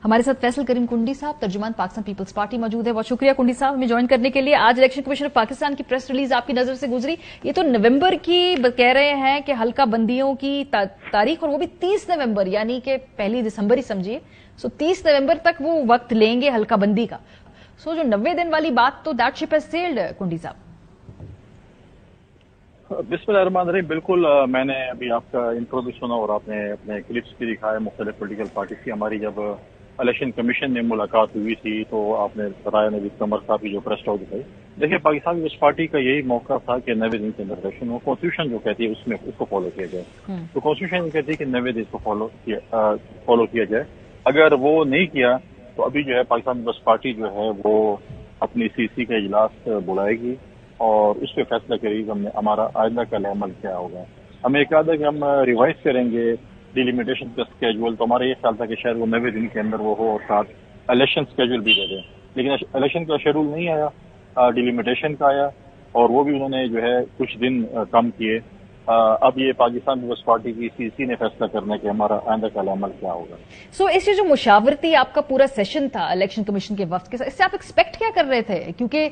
हमारे साथ फैसल करीम कुंडी साहब, तर्जुमान पाकिस्तान पीपल्स पार्टी मौजूद है। बहुत शुक्रिया कुंडी साहब हमें ज्वाइन करने के लिए। आज इलेक्शन कमीशन ऑफ पाकिस्तान की प्रेस रिलीज आपकी नजर से गुजरी, ये तो नवंबर की कह रहे हैं कि हल्का बंदियों की तारीख, और वो भी 30 नवंबर, यानी कि 1 दिसंबर ही समझिए। सो 30 नवंबर तक वो वक्त लेंगे हल्का बंदी का। सो जो 90 दिन वाली बात, तो दैट शिप हैज सेल्ड कुंडी साहब। बिस्मिल्लाहिर्रहमानिर्रहीम। बिल्कुल, मैंने अभी आपका इंट्रो भी सुना और आपने अपने क्लिप्स भी दिखाए मुख्तलिफ पोलिटिकल पार्टी की। हमारी जब इलेक्शन कमीशन में मुलाकात हुई थी तो आपने बताया नबी कमर साहब की जो प्रेस आउट दिखाई। देखिए, पाकिस्तान पीपल्स पार्टी का यही मौका था कि 90 दिन के अंदर इलेक्शन हो। कॉन्स्टिट्यूशन जो कहती है उसमें उसको फॉलो किया जाए। तो कॉन्स्टिट्यूशन कहती है कि 90 दिन को फॉलो किया जाए। अगर वो नहीं किया तो अभी जो है पाकिस्तान पीपल्स पार्टी जो है वो अपनी सीसी का इजलास बुलाएगी और उस पर फैसला करेगी हमने हमारा आइंदा का अमल क्या होगा। हमें कहा था कि हम रिवाइज करेंगे डिलिमिटेशन का स्केड्यूल, तो हमारा ये ख्याल था कि शायद वो 90 दिन के अंदर वो हो और साथ इलेक्शन स्केड्यूल भी दे दें। लेकिन इलेक्शन का शेड्यूल नहीं आया, डिलिमिटेशन का आया और वो भी उन्होंने जो है कुछ दिन कम किए। अब ये पाकिस्तान पीपल्स पार्टी की सीसी ने फैसला करना है कि हमारा आइंदा का अमल क्या होगा। सो इससे जो मुशावरती आपका पूरा सेशन था इलेक्शन कमीशन के वक्त के साथ, इससे आप एक्सपेक्ट क्या कर रहे थे? क्योंकि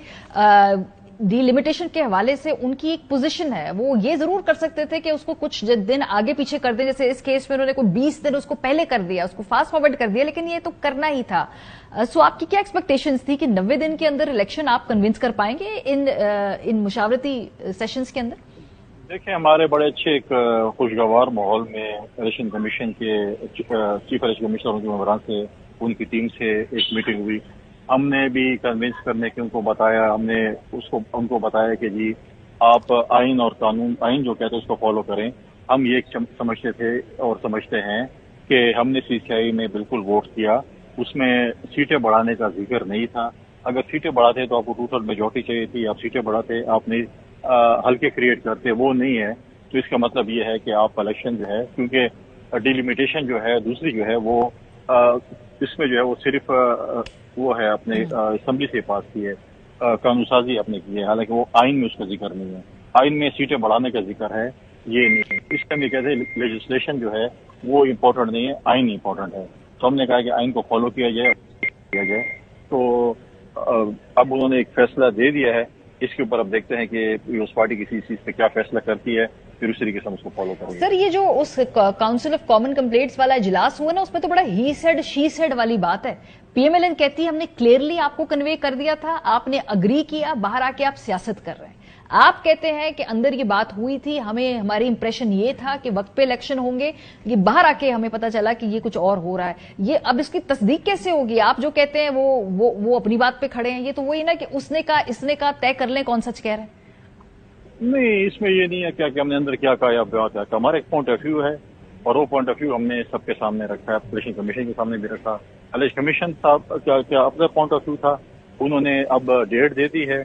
डिलिमिटेशन के हवाले से उनकी एक पोजीशन है, वो ये जरूर कर सकते थे कि उसको कुछ दिन आगे पीछे कर दें, जैसे इस केस में उन्होंने कोई 20 दिन उसको पहले कर दिया, उसको फास्ट फॉरवर्ड कर दिया, लेकिन ये तो करना ही था। सो आपकी क्या एक्सपेक्टेशंस थी कि 90 दिन के अंदर इलेक्शन आप कन्विंस कर पाएंगे इन मुशावरती सेशंस के अंदर? देखिए, हमारे बड़े अच्छे एक खुशगवार माहौल में इलेक्शन कमीशन के चीफ इलेक्शन कमिश्नर के मेंबरान से उनकी टीम से एक मीटिंग हुई। हमने भी कन्विंस करने के उनको बताया, हमने उनको बताया कि जी आप आइन और कानून, आइन जो कहते हैं उसको फॉलो करें। हम ये समझते थे और समझते हैं कि हमने सीसीआई में बिल्कुल वोट किया, उसमें सीटें बढ़ाने का जिक्र नहीं था। अगर सीटें बढ़ाते तो आपको टोटल मेजॉरिटी चाहिए थी, आप सीटें बढ़ाते, आपने हल्के क्रिएट करते, वो नहीं है। तो इसका मतलब ये है कि आप इलेक्शन जो है, क्योंकि डिलिमिटेशन जो है दूसरी जो है वो इसमें जो है वो सिर्फ वो है अपने असेंबली से पास की है, कानून साजी अपने की है, हालांकि वो आइन में उसका जिक्र नहीं है। आइन में सीटें बढ़ाने का जिक्र है, ये नहीं है। इस टाइम ये कहते हैं लेजिस्लेशन जो है वो इम्पोर्टेंट नहीं है, आइन इम्पोर्टेंट है। तो हमने कहा कि आइन को फॉलो किया जाए। तो अब उन्होंने एक फैसला दे दिया है, इसके ऊपर अब देखते हैं कि पीपल्स पार्टी किसी चीज पे क्या फैसला करती है, फिर उस तरीके से हम उसको फॉलो करेंगे। सर, ये जो उस काउंसिल ऑफ कॉमन कंप्लेंट्स वाला इजलास हुआ ना, उसमें तो बड़ा ही सेड शी सेड वाली बात है। पीएमएलएन कहती है हमने क्लियरली आपको कन्वे कर दिया था, आपने अग्री किया, बाहर आके आप सियासत कर रहे हैं। आप कहते हैं कि अंदर ये बात हुई थी, हमारी इंप्रेशन ये था कि वक्त पे इलेक्शन होंगे, ये बाहर आके हमें पता चला कि ये कुछ और हो रहा है। ये अब इसकी तस्दीक कैसे होगी? आप जो कहते हैं वो अपनी बात पे खड़े हैं, ये तो वही ना कि उसने कहा इसने कहा, तय कर लें कौन सच कह रहे हैं। नहीं, इसमें ये नहीं है क्या कि हमने अंदर क्या कहा या क्या कहा। हमारा एक पॉइंट ऑफ व्यू है और वो पॉइंट ऑफ व्यू हमने सबके सामने रखा है, इलेक्शन कमीशन के सामने भी रखा। इलेक्शन कमीशन साहब क्या अपना पॉइंट ऑफ व्यू था, उन्होंने अब डेट दे दी है,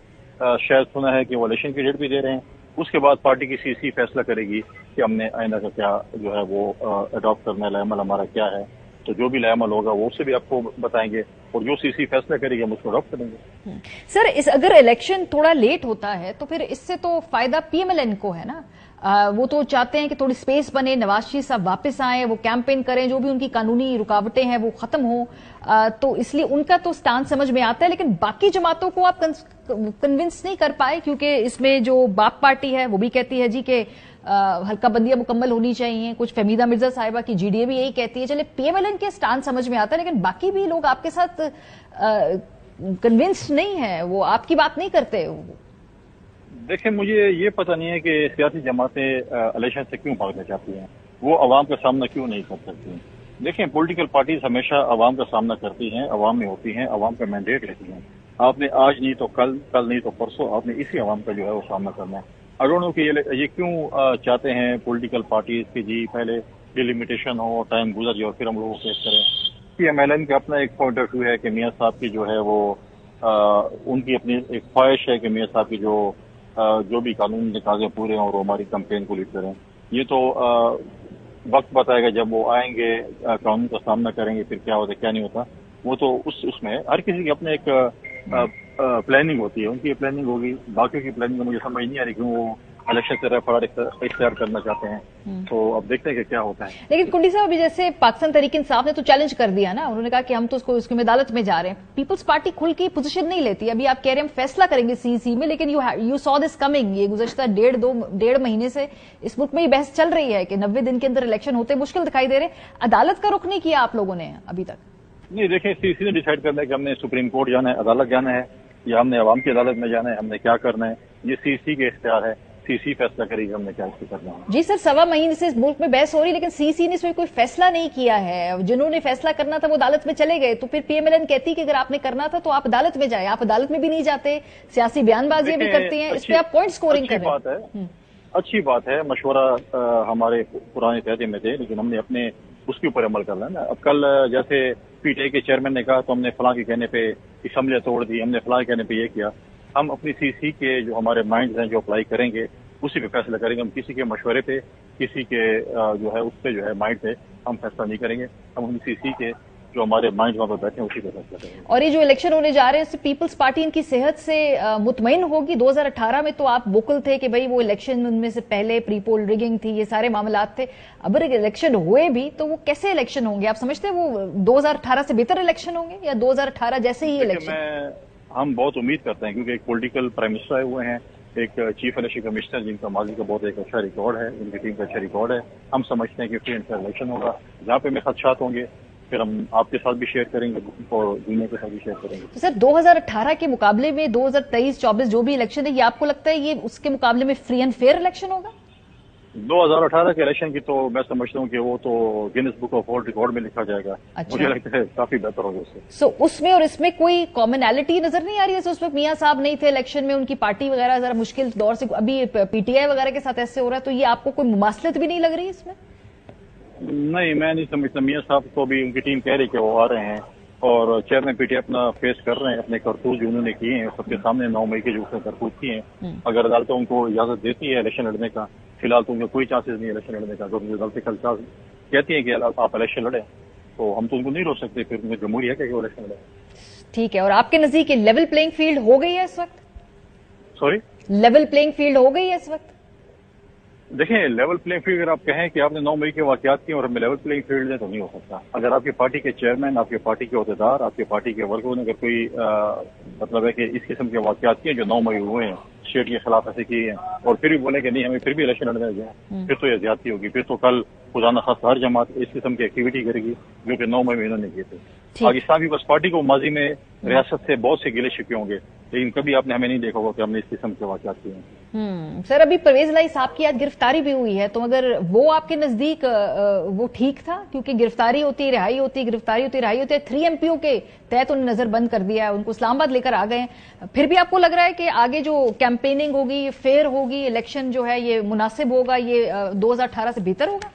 शायद सुना है कि वो इलेक्शन की डेट भी दे रहे हैं। उसके बाद पार्टी की सीसी फैसला करेगी कि हमने आइंदा का क्या जो है वो अडॉप्ट करना है, अमल हमारा क्या है। तो जो भी अमल होगा वो उससे भी आपको बताएंगे और जो सीसी फैसला करेगी हम उसको अडॉप्ट करेंगे। सर, अगर इलेक्शन थोड़ा लेट होता है तो फिर इससे तो फायदा पीएमएलएन को है ना। वो तो चाहते हैं कि थोड़ी स्पेस बने, नवाज शरीफ साहब वापस आए, वो कैंपेन करें, जो भी उनकी कानूनी रुकावटें हैं वो खत्म हो। तो इसलिए उनका तो स्टांस समझ में आता है, लेकिन बाकी जमातों को आप कन्विंस नहीं कर पाए, क्योंकि इसमें जो बाप पार्टी है वो भी कहती है जी कि हल्का बंदियां मुकम्मल होनी चाहिए। कुछ फहमीदा मिर्जा साहिबा की जीडीए भी यही कहती है। चले पीएमएलएन के स्टांस समझ में आता है, लेकिन बाकी भी लोग आपके साथ कन्विंस्ड नहीं है, वो आपकी बात नहीं करते। देखिए, मुझे ये पता नहीं है कि सियासी जमातें इलेक्शन से क्यों भागना चाहती हैं, वो अवाम का सामना क्यों नहीं कर सकती। देखिए, पॉलिटिकल पार्टीज हमेशा अवाम का सामना करती हैं, अवाम में होती हैं, अवाम का मैंडेट लेती हैं। आपने आज नहीं तो कल नहीं तो परसों आपने इसी अवाम का जो है वो सामना करना है। आई डोंट नो कि ये क्यों चाहते हैं पॉलिटिकल पार्टीज की जी पहले डिलिमिटेशन हो, टाइम गुजर जाए और फिर हम लोग फेस करें। पीएमएलएन का अपना एक पॉइंट ऑफ व्यू है कि मियां साहब की जो है वो उनकी अपनी एक ख्वाहिश है कि मियां साहब की जो भी कानून निकाले पूरे और हमारी कैंपेन को लीड करें। ये तो वक्त बताएगा, जब वो आएंगे कानून का सामना करेंगे फिर क्या होता है क्या नहीं होता। वो तो उसमें हर किसी की अपने एक प्लानिंग होती है, उनकी प्लानिंग होगी, बाकी की प्लानिंग मुझे समझ नहीं आ रही क्यों वो इलेक्शन से रेफर इख्तियार करना चाहते हैं। तो अब देखते हैं कि क्या होता है। लेकिन कुंडी साहब, अभी जैसे पाकिस्तान तहरीक इंसाफ ने तो चैलेंज कर दिया ना, उन्होंने कहा कि हम तो उसकी अदालत में जा रहे हैं। पीपल्स पार्टी खुल की पोजीशन नहीं लेती। अभी आप कह रहे हैं हम फैसला करेंगे सीसी में, लेकिन यू सॉ दिस कमिंग। ये गुज़श्ता डेढ़ महीने से इस मुल्क में ये बहस चल रही है कि 90 दिन के अंदर इलेक्शन होते मुश्किल दिखाई दे रहे। अदालत का रुख नहीं किया आप लोगों ने अभी तक? नहीं, देखिए, सीसी ने डिसाइड करना है कि हमने सुप्रीम कोर्ट जाना है, अदालत जाना है, या हमने अवाम की अदालत में जाना है, हमने क्या करना है, ये सीसी के इख्तियार है। सीसी फैसला करेगी हमने क्या करना है। जी सर, 1.25 महीने से इस मुल्क में बहस हो रही है, लेकिन सीसी ने इसमें कोई फैसला नहीं किया है। जिन्होंने फैसला करना था वो अदालत में चले गए। तो फिर पीएमएलएन कहती कि अगर आपने करना था तो आप अदालत में जाए। आप अदालत में भी नहीं जाते, सियासी बयानबाजियां भी करती हैं। इस पे आप पॉइंट स्कोरिंग कर रहे हैं। अच्छी बात है, मशवरा हमारे पुराने तहते में थे, लेकिन हमने अपने उसके ऊपर अमल करना है ना। अब कल जैसे पीटीआई के चेयरमैन ने कहा तो हमने फलां के कहने पे असम्बलियां तोड़ दी, हमने फलां के कहने पे ये किया। हम अपनी सीसी के जो हमारे माइंड्स हैं जो अप्लाई करेंगे उसी पे फैसला करेंगे। हम किसी के मशवरे पे, किसी के जो है उस पे जो है माइंड पे हम फैसला नहीं करेंगे। हम अपनी सीसी के जो हमारे माइंड वहां पर बैठे हैं उसी पे फैसला करेंगे। और ये जो इलेक्शन होने जा रहे हैं इससे पीपल्स पार्टी इनकी सेहत से मुतमईन होगी? 2018 में तो आप वोकल थे कि भाई वो इलेक्शन, उनमें से पहले प्री पोल रिगिंग थी, ये सारे मामलात थे। अब इलेक्शन हुए भी तो वो कैसे इलेक्शन होंगे? आप समझते हैं वो 2018 से बेहतर इलेक्शन होंगे या 2018 जैसे ही इलेक्शन? हम बहुत उम्मीद करते हैं, क्योंकि एक पॉलिटिकल प्राइम मिनिस्टर आए हुए हैं, एक चीफ इलेक्शन कमिश्नर जिनका माजी का बहुत एक अच्छा रिकॉर्ड है, उनकी टीम का अच्छा रिकॉर्ड है। हम समझते हैं कि फ्री एंड फेयर इलेक्शन होगा। जहाँ पे में खदशात होंगे फिर हम आपके साथ भी शेयर करेंगे और दुनिया के साथ भी शेयर करेंगे। तो सर 2018 के मुकाबले में 2023-24 जो भी इलेक्शन है, ये आपको लगता है ये उसके मुकाबले में फ्री एंड फेयर इलेक्शन होगा? 2018 के इलेक्शन की तो मैं समझता हूँ कि वो तो Guinness book of world record में लिखा जाएगा। अच्छा। मुझे लगता है काफी बेहतर होगा उससे। सो उसमें और इसमें कोई कॉमनैलिटी नजर नहीं आ रही है? उस वक्त मियां साहब नहीं थे इलेक्शन में, उनकी पार्टी वगैरह जरा मुश्किल दौर से, अभी पीटीआई वगैरह के साथ ऐसे हो रहा है, तो ये आपको कोई मुमासलत भी नहीं लग रही इसमें? नहीं, मैं नहीं समझता। मियां साहब को भी उनकी टीम कह रही कि वो आ रहे हैं और चेयरमैन पीटीआई अपना फेस कर रहे हैं, अपने करतूत जो उन्होंने किए हैं सबके सामने 9 मई के जो उसने करतूत किए हैं। अगर अदालतें उनको इजाजत देती है इलेक्शन लड़ने का, फिलहाल तो उनको कोई चांसेस नहीं है इलेक्शन लड़ने का। अगर अदालतें कल कहती हैं कि आप इलेक्शन लड़े तो हम तो उनको नहीं रोक सकते, फिर उनकी जमहूरी है कि वो इलेक्शन लड़े। ठीक है। और आपके नजदीक लेवल प्लेइंग फील्ड हो गई है इस वक्त? सॉरी, लेवल प्लेइंग फील्ड हो गई है इस वक्त? देखिए, लेवल प्लेइंग फील्ड अगर आप कहें कि आपने 9 मई के वाकयात किए और हमें लेवल प्लेइंग फील्ड है तो नहीं हो सकता। अगर आपकी पार्टी के चेयरमैन, आपके पार्टी के अहदेदार, आपके पार्टी के वर्गों ने अगर कोई मतलब है कि इस किस्म के वाकयात किए जो 9 मई हुए हैं, स्टेट के खिलाफ ऐसे किए हैं, और फिर भी बोले कि नहीं हमें फिर भी इलेक्शन लड़ने जाए, फिर तो यह ज्यादती होगी। फिर तो कल खुदा न खास्ता हर जमात इस किस्म की एक्टिविटी करेगी जो कि 9 मई में इन्होंने किए थे। पाकिस्तान पीपल्स पार्टी को माजी में रियासत से बहुत से गिले शिकवे होंगे, लेकिन कभी आपने हमें नहीं देखा होगा कि हमने इस किस्म के वाकयात किए हैं। सर, अभी परवेज लाई साहब की आज गिरफ्तारी भी हुई है, तो अगर वो आपके नजदीक वो ठीक था? क्योंकि गिरफ्तारी होती, रिहाई होती, गिरफ्तारी होती, रिहाई होती है। 3 MPO के तहत उन्हें नजर बंद कर दिया है, उनको इस्लामाबाद लेकर आ गए। फिर भी आपको लग रहा है कि आगे जो कैंपेनिंग होगी, फेयर होगी, इलेक्शन जो है ये मुनासिब होगा, ये 2018 से बेहतर होगा?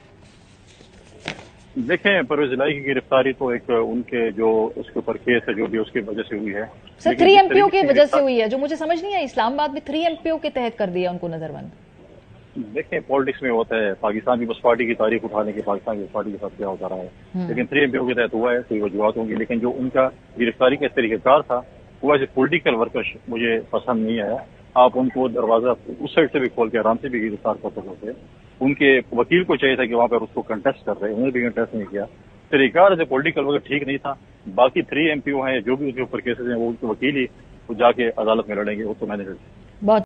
देखें, परवेज इलाही की गिरफ्तारी तो एक उनके जो उसके ऊपर केस है जो भी उसकी वजह से हुई है। सर 3 MPO की वजह से हुई है, जो मुझे समझ नहीं है। इस्लामाबाद में 3 MPO के तहत कर दिया उनको नजरबंद। देखें, पॉलिटिक्स में होता है, पाकिस्तान पीपल्स पार्टी की तारीख उठाने की पाकिस्तान पीपल्स पार्टी के साथ क्या होता रहा है, लेकिन 3 MPO के तहत हुआ है, कोई वजूहत होंगी। लेकिन जो उनका गिरफ्तारी का तरीकेकार था वो ऐसे पॉलिटिकल वर्कर मुझे पसंद नहीं आया। आप उनको दरवाजा उस साइड से भी खोल के आराम से भी गिरफ्तार कर सकते थे। उनके वकील को चाहिए था कि वहां पर उसको कंटेस्ट कर रहे, उन्होंने भी कंटेस्ट नहीं किया। तरीका से पॉलिटिकल वगैरह ठीक नहीं था। बाकी 3 MPO हैं जो भी उसके ऊपर केसेस हैं वो उनके वकील ही जाके अदालत में लड़ेंगे, वो तो मैंने